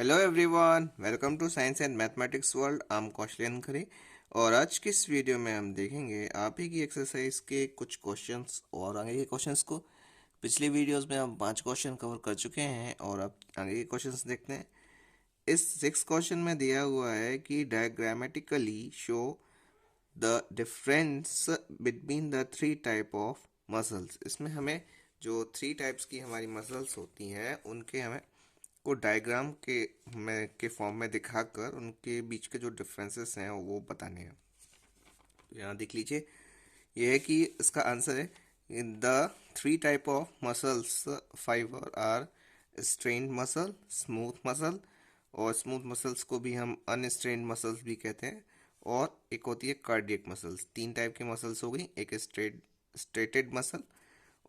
Hello everyone, welcome to science and mathematics world. I am Kaushlen Khare. और आज की इस वीडियो में हम देखेंगे आप ही की एक्सरसाइज के कुछ क्वेश्चंस और आगे के क्वेश्चंस को। पिछली वीडियोस में हम 5 क्वेश्चन कवर कर चुके हैं और अब आगे के क्वेश्चंस देखते हैं। इस 6 क्वेश्चन में दिया हुआ है कि diagrammatically show the difference between the 3 type of muscles. इसमें हमें जो 3 टाइप्स की हमारी मसल्स होती हैं उनके हमें को डायग्राम के फॉर्म में दिखाकर उनके बीच के जो डिफरेंसेस हैं वो बताने हैं। तो यहाँ देख लीजिए, ये है कि इसका आंसर है the 3 type of muscles fibre are striated muscle, smooth muscle, और स्मूथ मसल्स को भी हम अनस्ट्रेन्ड मसल्स भी कहते हैं। और एक होती है कार्डियक मसल्स। 3 टाइप की मसल्स हो गई, एक स्ट्रेटेड मसल,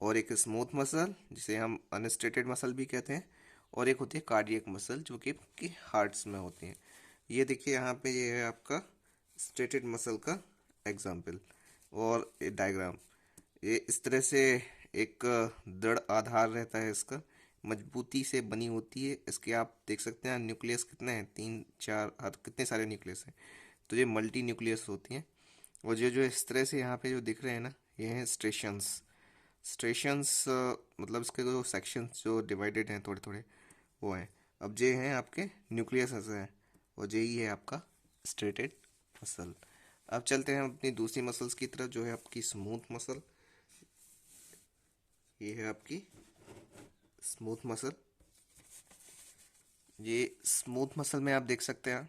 और एक स्मूथ मसल जिसे हम अनस्ट्रेटेड मसल भी कहते हैं, और एक होती है कार्डियक मसल जो कि हार्ट्स में होती हैं। ये देखिए यहाँ पे ये है आपका स्ट्रेटेड मसल का एग्जाम्पल और डायग्राम। ये इस तरह से एक दृढ़ आधार रहता है, इसका मजबूती से बनी होती है। इसके आप देख सकते हैं न्यूक्लियस कितने हैं, 3 4 कितने सारे न्यूक्लियस हैं। तो ये मल्टी न्यूक्लियस होती हैं। और जो जो इस तरह से यहाँ पे जो दिख रहे हैं ना, ये हैं स्ट्रेशंस। स्ट्रेशंस मतलब इसके जो सेक्शंस जो डिवाइडेड हैं थोड़े थोड़े, वो हैं। अब ये हैं आपके न्यूक्लियस ऐसे हैं, और यही है आपका स्ट्रेटेड मसल। अब चलते हैं अपनी दूसरी मसल्स की तरफ, जो है आपकी स्मूथ मसल। ये है आपकी स्मूथ मसल। ये स्मूथ मसल में आप देख सकते हैं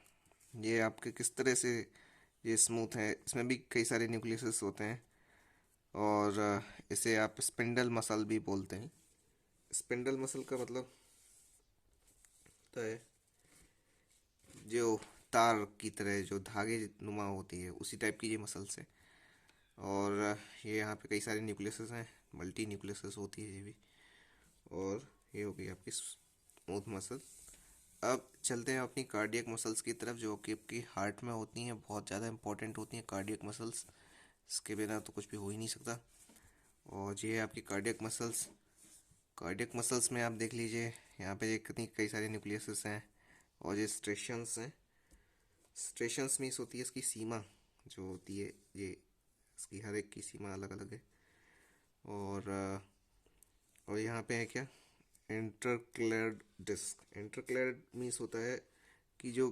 ये आपके किस तरह से ये स्मूथ है। इसमें भी कई सारे न्यूक्लियस होते हैं, और इसे आप स्पिंडल मसल भी बोलते हैं। स्पिंडल मसल का मतलब होता है जो तार की तरह जो धागे नुमा होती है, उसी टाइप की ये मसल्स है। और ये यहाँ पे कई सारे न्यूक्लियसेस हैं, मल्टी न्यूक्लियसेस होती है ये भी। और ये हो गई आपकी स्मूथ मसल। अब चलते हैं अपनी कार्डियक मसल्स की तरफ, जो कि आपकी हार्ट में होती हैं, बहुत ज़्यादा इंपॉर्टेंट होती हैं कार्डियक मसल्स। इसके बिना तो कुछ भी हो ही नहीं सकता। और ये है आपकी कार्डियक मसल्स। कार्डियक मसल्स में आप देख लीजिए यहाँ पे ये कितनी कई सारे न्यूक्लियसेस हैं, और ये स्ट्रेशंस हैं। स्ट्रेशंस मीन्स होती है इसकी सीमा जो होती है, ये इसकी हर एक की सीमा अलग अलग है। और और यहाँ पे है क्या, इंटरक्लेयर्ड डिस्क। इंटरक्लेयर्ड मीन्स होता है कि जो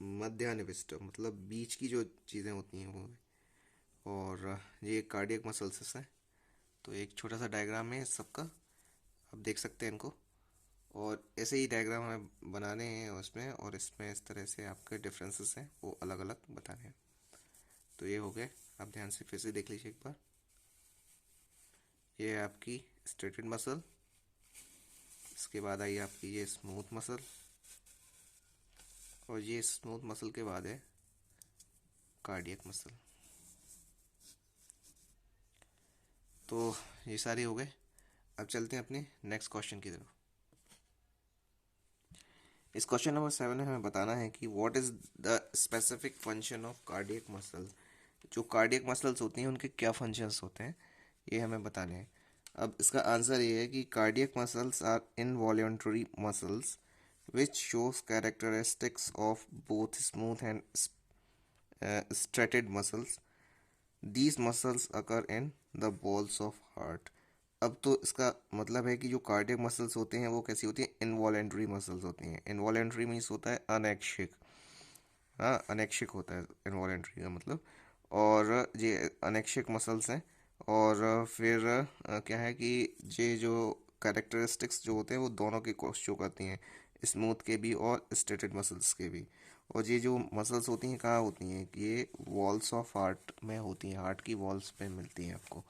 मध्यान्विष्ट मतलब बीच की जो चीज़ें होती हैं वो है। और ये कार्डियक मसल्स हैं। तो एक छोटा सा डायग्राम है इस सबका, आप देख सकते हैं इनको। और ऐसे ही डायग्राम हमें बनाने हैं उसमें, और इसमें इस तरह से आपके डिफरेंसेस हैं वो अलग अलग बताने हैं। तो ये हो गए, आप ध्यान से फिर से देख लीजिए एक बार। ये है आपकी स्ट्रेटेड मसल, इसके बाद आई आपकी ये स्मूथ मसल, और ये स्मूथ मसल के बाद है कार्डियक मसल। तो ये सारे हो गए। अब चलते हैं अपने नेक्स्ट क्वेश्चन की तरफ। इस क्वेश्चन नंबर 7 में हमें बताना है कि what is the specific function of cardiac muscle. जो कार्डियक मसल्स होती हैं उनके क्या फंक्शंस होते हैं, ये हमें बताने हैं। अब इसका आंसर ये है कि cardiac muscles are involuntary muscles which shows characteristics of both smooth and striated muscles. These muscles occur in the balls of heart. अब तो इसका मतलब है कि जो कार्डियक मसल्स होते हैं वो कैसी होती हैं, इनवॉलेंट्री मसल्स होती हैं। इनवॉलेंट्री मीन्स होता है अनैच्छिक। हाँ, अनैच्छिक होता है इनवॉलेंट्री का मतलब। और ये अनैच्छिक मसल्स हैं। और फिर क्या है कि ये जो कैरेक्टरिस्टिक्स जो होते हैं वो दोनों के को शो करती हैं, स्मूथ के भी और स्ट्रेटेड मसल्स के भी। और ये जो मसल्स होती हैं कहाँ होती हैं, ये वॉल्स ऑफ हार्ट में होती हैं, हार्ट की वॉल्स पे मिलती हैं आपको।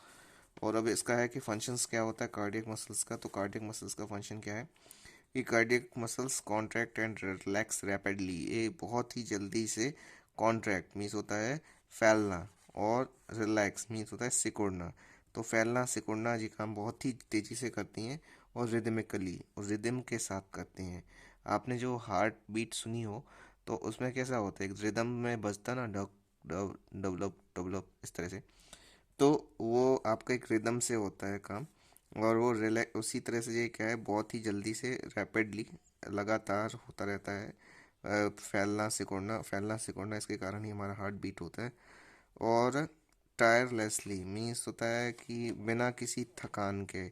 और अब इसका है कि फंक्शंस क्या होता है कार्डियक मसल्स का। तो कार्डियक मसल्स का फंक्शन क्या है कि cardiac muscles contract and relax rapidly. ये बहुत ही जल्दी से, कॉन्ट्रैक्ट मीन्स होता है फैलना, और रिलैक्स मीन्स होता है सिकुड़ना। तो फैलना सिकुड़ना ये काम बहुत ही तेज़ी से करती हैं, और रिदमिकली और रिदम के साथ करती हैं। आपने जो हार्ट बीट सुनी हो तो उसमें कैसा होता है, एक रिदम में बजता ना, डब डब डबलब डबलब इस तरह से। तो वो आपका एक रिदम से होता है काम। और वो रिलैक्स उसी तरह से ये क्या है, बहुत ही जल्दी से रैपिडली लगातार होता रहता है। फैलना सिकुड़ना, इसके कारण ही हमारा हार्ट बीट होता है। और टायरलेसली मीन्स होता है कि बिना किसी थकान के,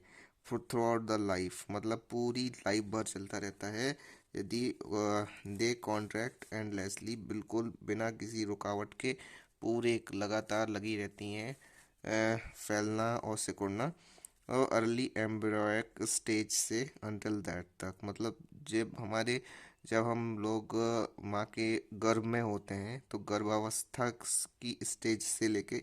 थ्रू आउट द लाइफ, मतलब पूरी लाइफ भर चलता रहता है। यदि दे कॉन्ट्रैक्ट एंडलेसली, बिल्कुल बिना किसी रुकावट के पूरे लगातार लगी रहती हैं फैलना और सिकुड़ना। और अर्ली एम्ब्रियोनिक स्टेज से अंटिल दैट तक, मतलब जब हम लोग माँ के गर्भ में होते हैं तो गर्भावस्था की स्टेज से लेके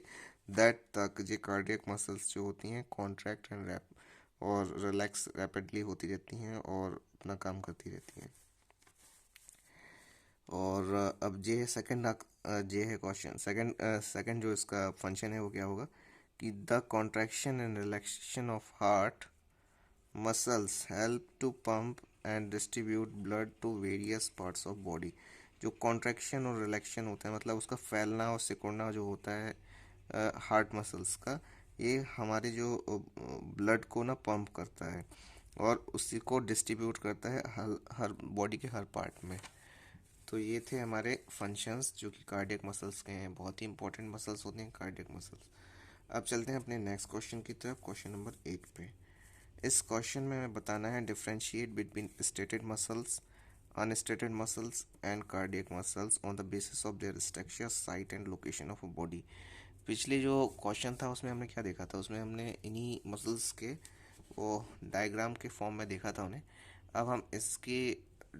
दैट तक जो कार्डियक मसल्स जो होती हैं कॉन्ट्रैक्ट एंड रैप और रिलैक्स रैपिडली होती रहती हैं और अपना काम करती रहती हैं। और अब ये है सेकंड, ये है क्वेश्चन सेकंड जो इसका फंक्शन है वो क्या होगा कि the contraction and relaxation of heart muscles help to pump and distribute blood to various parts of body. जो कॉन्ट्रैक्शन और रिलैक्शन होता है, मतलब उसका फैलना और सिकुड़ना जो होता है हार्ट मसल्स का, ये हमारे जो ब्लड को ना पंप करता है और उसी को डिस्ट्रीब्यूट करता है हर बॉडी के हर पार्ट में। तो ये थे हमारे फंक्शंस जो कि कार्डियक मसल्स के हैं। बहुत ही इंपॉर्टेंट मसल्स होते हैं कार्डियक मसल्स। अब चलते हैं अपने नेक्स्ट क्वेश्चन की तरफ, क्वेश्चन नंबर 8 पे। इस क्वेश्चन में हमें बताना है differentiate between stated muscles, unstated muscles and cardiac muscles on the basis of their structure, site and location of a body. पिछले जो क्वेश्चन था उसमें हमने क्या देखा था, उसमें हमने इन्हीं मसल्स के वो डायग्राम के फॉर्म में देखा था उन्हें। अब हम इसके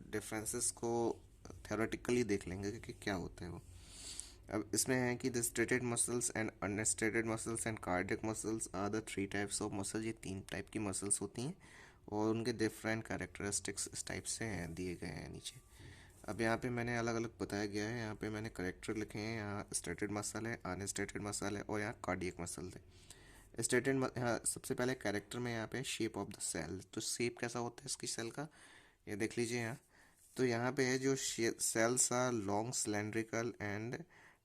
डिफरेंसेस को थ्योरेटिकली देख लेंगे कि क्या होता है वो। अब इसमें है कि the stated muscles and unstated muscles and cardiac muscles are the 3 types of muscle. ये 3 टाइप की मसल्स होती हैं और उनके डिफरेंट कैरेक्टरिस्टिक्स इस टाइप से हैं, दिए गए हैं नीचे। अब यहाँ पे मैंने अलग अलग बताया गया है, यहाँ पे मैंने करेक्टर लिखे हैं। यहाँ स्टेटेड मसल है, अनस्टेटेड मसल है और यहाँ कार्डियक मसल है। यहाँ सबसे पहले कैरेक्टर में यहाँ पे शेप ऑफ द सेल। तो शेप कैसा होता है इसकी सेल का, ये देख लीजिए यहाँ। तो यहाँ पे है जो cells are long cylindrical and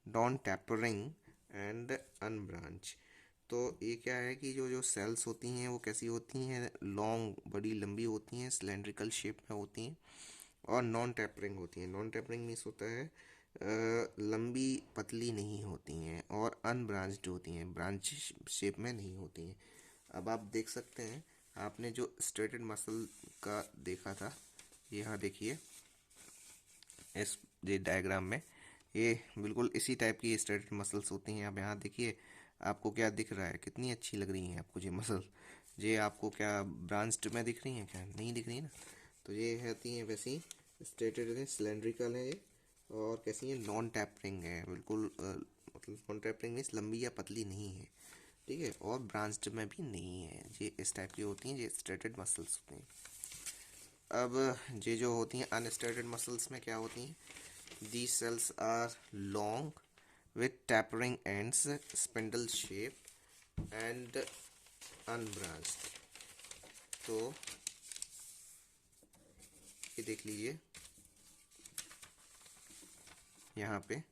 non tapering and unbranch. तो ये क्या है कि जो जो सेल्स होती हैं वो कैसी होती हैं, लॉन्ग, बड़ी लंबी होती हैं, सिलेंड्रिकल शेप में होती हैं और नॉन टैपरिंग होती हैं। नॉन टैपरिंग मीन्स होता है लंबी पतली नहीं होती हैं और अनब्रांच्ड होती हैं, ब्रांच शेप में नहीं होती हैं। अब आप देख सकते हैं, आपने जो स्ट्रेटेड मसल का देखा था, यहाँ देखिए इस ये डायग्राम में, ये बिल्कुल इसी टाइप की स्ट्रेटेड मसल्स होती हैं। अब यहाँ देखिए आपको क्या दिख रहा है, कितनी अच्छी लग रही हैं आपको ये मसल। ये आपको क्या ब्रांच्ड में दिख रही हैं, क्या नहीं दिख रही ना। तो ये होती हैं वैसी स्ट्रेटेड है, सिलेंड्रिकल है ये, और कैसी है, नॉन टैपरिंग है बिल्कुल, मतलब नॉन टैपरिंग मीन्स लंबी या पतली नहीं है, ठीक है, और ब्रांच्ड में भी नहीं है। ये इस टाइप की होती हैं, ये स्ट्रेटेड मसल्स होती हैं। अब ये जो होती हैं अनस्टेटेड मसल्स में क्या होती हैं, these cells are long with tapering ends, spindle shape and unbranched। तो ये देख लीजिए यहाँ पे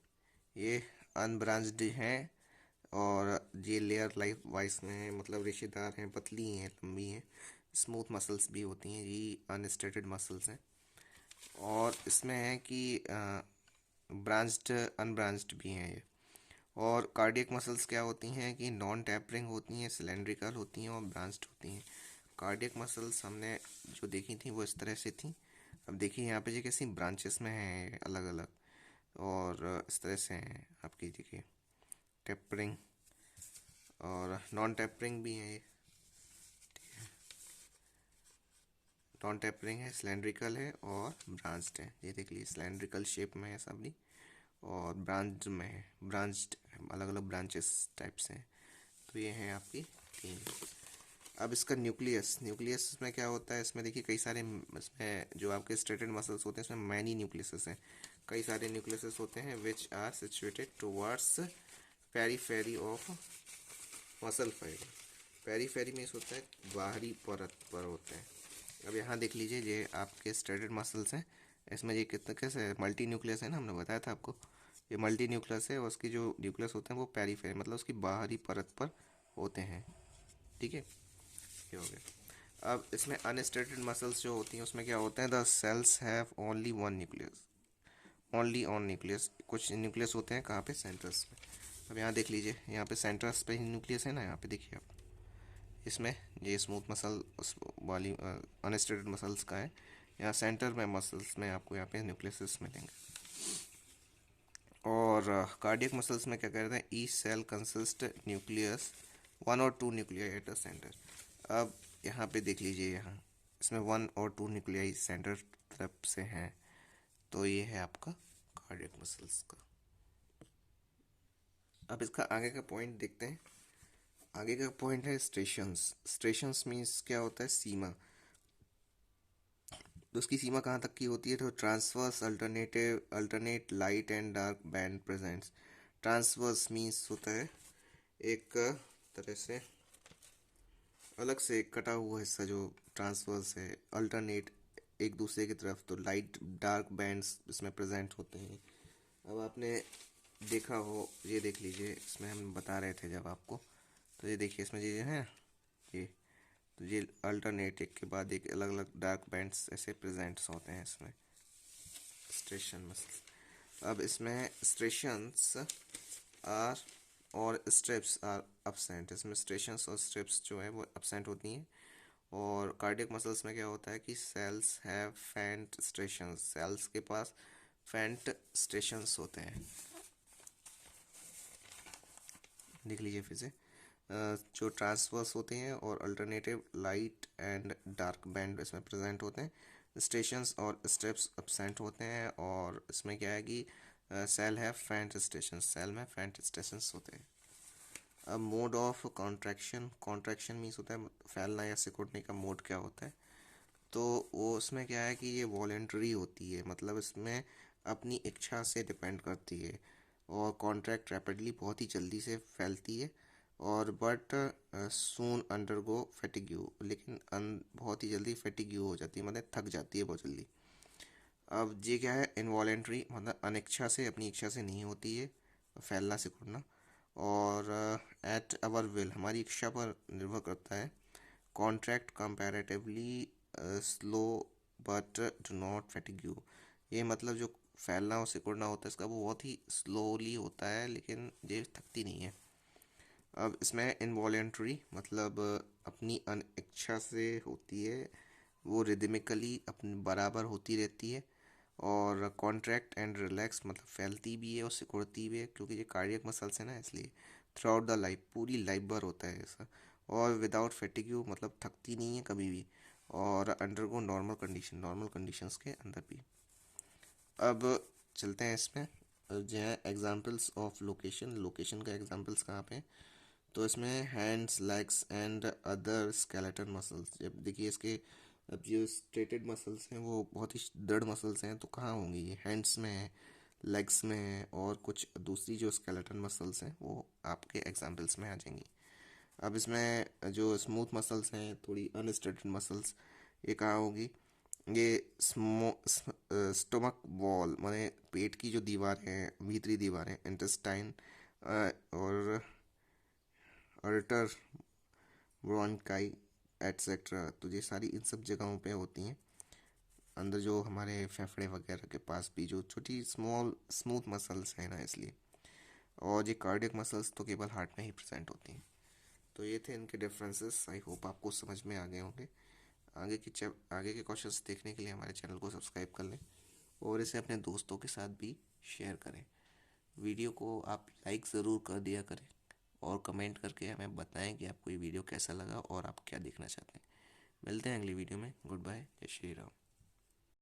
ये अनब्रांच्ड हैं और ये लेयर लाइफ वाइज में है, मतलब रेशेदार हैं, पतली हैं, लंबी हैं, स्मूथ मसल्स भी होती हैं। ये अनस्टेटेड मसल्स हैं। और इसमें है कि ब्रांच्ड अनब्रांच्ड भी हैं ये। और कार्डियक मसल्स क्या होती हैं कि नॉन टैपरिंग होती हैं, सिलेंड्रिकल होती हैं और ब्रांच्ड होती हैं। कार्डियक मसल्स हमने जो देखी थी वो इस तरह से थी। अब देखिए यहाँ पे ये कैसी ब्रांचेस में हैं अलग अलग, और इस तरह से हैं आपकी, देखिए टैपरिंग और नॉन टैपरिंग भी हैं। ये नॉन टैपरिंग है, सिलेंड्रिकल है और ब्रांच्ड है। ये देख लीजिए सिलेंड्रिकल शेप में है सब भी, और ब्रांच में है, ब्रांच्ड, अलग अलग ब्रांचेस टाइप्स हैं। तो ये हैं आपकी 3। अब इसका न्यूक्लियस में क्या होता है, इसमें देखिए कई सारे, इसमें जो आपके स्ट्रेटेड मसल्स होते हैं इसमें मैनी न्यूक्लियस हैं, कई सारे न्यूक्लियस होते हैं which are situated towards periphery of muscle fibre. Periphery में होता है बाहरी परत पर होते हैं। अब यहाँ देख लीजिए ये आपके स्ट्रेटेड मसल्स हैं, इसमें ये कितने कैसे मल्टी न्यूक्लियस है ना, हमने बताया था आपको, ये मल्टी न्यूक्लियस है और उसकी जो न्यूक्लियस होते हैं वो पेरीफेरी, मतलब उसकी बाहरी परत पर होते हैं, ठीक है, ये हो गया। अब इसमें अनस्टेटेड मसल्स जो होती हैं उसमें क्या होता है, the cells have only one nucleus, only on nucleus. कुछ न्यूक्लियस होते हैं कहाँ पे, सेंटर्स में। अब यहाँ देख लीजिए, यहाँ पे सेंटर्स पे ही न्यूक्लियस है ना, यहाँ पे देखिए आप, इसमें ये स्मूथ मसल वाली अनस्टेटेड मसल्स का है, यहाँ सेंटर में मसल्स में आपको यहाँ पे न्यूक्लियस मिलेंगे। और कार्डियक मसल्स में क्या कहते हैं, each cell consist nucleus one or two nuclei at the centre. अब यहाँ पे देख लीजिए, यहाँ इसमें one or two nuclei centre तरफ से हैं, तो ये है आपका कार्डियक मसल्स का। अब इसका आगे का पॉइंट देखते हैं। आगे का पॉइंट है स्ट्रेशंस। स्ट्रेशंस मीन्स क्या होता है, सीमा। तो उसकी सीमा कहाँ तक की होती है, तो transverse alternate light and dark band presents. Transverse means होता है एक तरह से अलग से एक कटा हुआ हिस्सा जो ट्रांसवर्स है, अल्टरनेट एक दूसरे की तरफ, तो लाइट डार्क बैंड्स इसमें प्रेजेंट होते हैं। अब आपने देखा हो, ये देख लीजिए, इसमें हम बता रहे थे जब आपको, तो ये देखिए इसमें ये है ये, तो ये अल्टरनेट एक के बाद एक अलग अलग डार्क बैंड्स ऐसे प्रेजेंट्स होते हैं इसमें स्ट्रेशन मसल्स। अब इसमें स्ट्रेशंस आर और स्ट्रिप्स आर absent। इसमें स्ट्रेशंस और स्ट्रिप्स जो है वो absent होती हैं। और कार्डियक मसल्स में क्या होता है कि सेल्स हैव फेंट स्ट्रेशंस, सेल्स के पास फेंट स्ट्रेशंस होते हैं। देख लीजिए फिर से, जो ट्रांसवर्स होते हैं और alternative light and dark band इसमें प्रेजेंट होते हैं। स्टेशंस और स्टेप्स absent होते हैं। और इसमें क्या है कि सेल है फेंट स्टेशन, सेल में फेंट स्टेशंस होते हैं। अब mode of contraction, contraction means होता है फैलना या सिकुड़ने का मोड क्या होता है, तो वो उसमें क्या है कि ये वॉलेंटरी होती है, मतलब इसमें अपनी इच्छा से डिपेंड करती है। और कॉन्ट्रैक्ट रैपिडली, बहुत ही जल्दी से फैलती है। और बट सून अंडरगो फैटिग्यू, लेकिन बहुत ही जल्दी फैटिग्यू हो जाती है, मतलब थक जाती है बहुत जल्दी। अब ये क्या है, इनवॉलेंट्री, मतलब अनिच्छा से, अपनी इच्छा से नहीं होती है फैलना सिकुड़ना। और एट अवर विल, हमारी इच्छा पर निर्भर करता है। Contract comparatively slow but do not fatigue, ये मतलब जो फैलना और सिकुड़ना होता है इसका वो बहुत ही स्लोली होता है, लेकिन ये थकती नहीं है। अब इसमें इनवॉलेंट्री मतलब अपनी अनिच्छा से होती है, वो रिदमिकली अपनी बराबर होती रहती है। और कॉन्ट्रैक्ट एंड रिलैक्स मतलब फैलती भी है और सिकुड़ती भी है, क्योंकि ये कार्डियक मसल्स है ना, इसलिए थ्रू आउट द लाइफ, पूरी लाइफ भर होता है ऐसा। और विदाउट फैटिग्यू मतलब थकती नहीं है कभी भी। और undergo normal condition, normal conditions के अंदर भी। अब चलते हैं इसमें, जो है एग्जांपल्स ऑफ लोकेशन। लोकेशन का एग्जांपल्स कहाँ पे हैं? तो इसमें hands, legs and other skeleton muscles. जब देखिए इसके, अब जो स्ट्रेटेड मसल्स हैं वो बहुत ही दृढ़ मसल्स हैं, तो कहाँ होंगी ये, हैंड्स में है, लेग्स में है, और कुछ दूसरी जो स्केलेटन मसल्स हैं वो आपके एग्जांपल्स में आ जाएंगी। अब इसमें जो स्मूथ मसल्स हैं, थोड़ी अनस्ट्रेटेड मसल्स, ये कहाँ होगी, ये स्टोमक वॉल, माने पेट की जो दीवार है, भीतरी दीवार है, इंटेस्टाइन और अल्टर ब्रोंकाई एट्सेट्रा, तो ये सारी इन सब जगहों पे होती हैं। अंदर जो हमारे फेफड़े वगैरह के पास भी जो छोटी स्मॉल स्मूथ मसल्स हैं ना, इसलिए। और ये कार्डियक मसल्स तो केवल हार्ट में ही प्रेजेंट होती हैं। तो ये थे इनके डिफरेंसेस। आई होप आपको समझ में आ गए होंगे। आगे के क्वेश्चंस देखने के लिए हमारे चैनल को सब्सक्राइब कर लें और इसे अपने दोस्तों के साथ भी शेयर करें। वीडियो को आप लाइक ज़रूर कर दिया करें और कमेंट करके हमें बताएं कि आपको ये वीडियो कैसा लगा और आप क्या देखना चाहते हैं। मिलते हैं अगली वीडियो में। गुड बाय, जय श्री राम।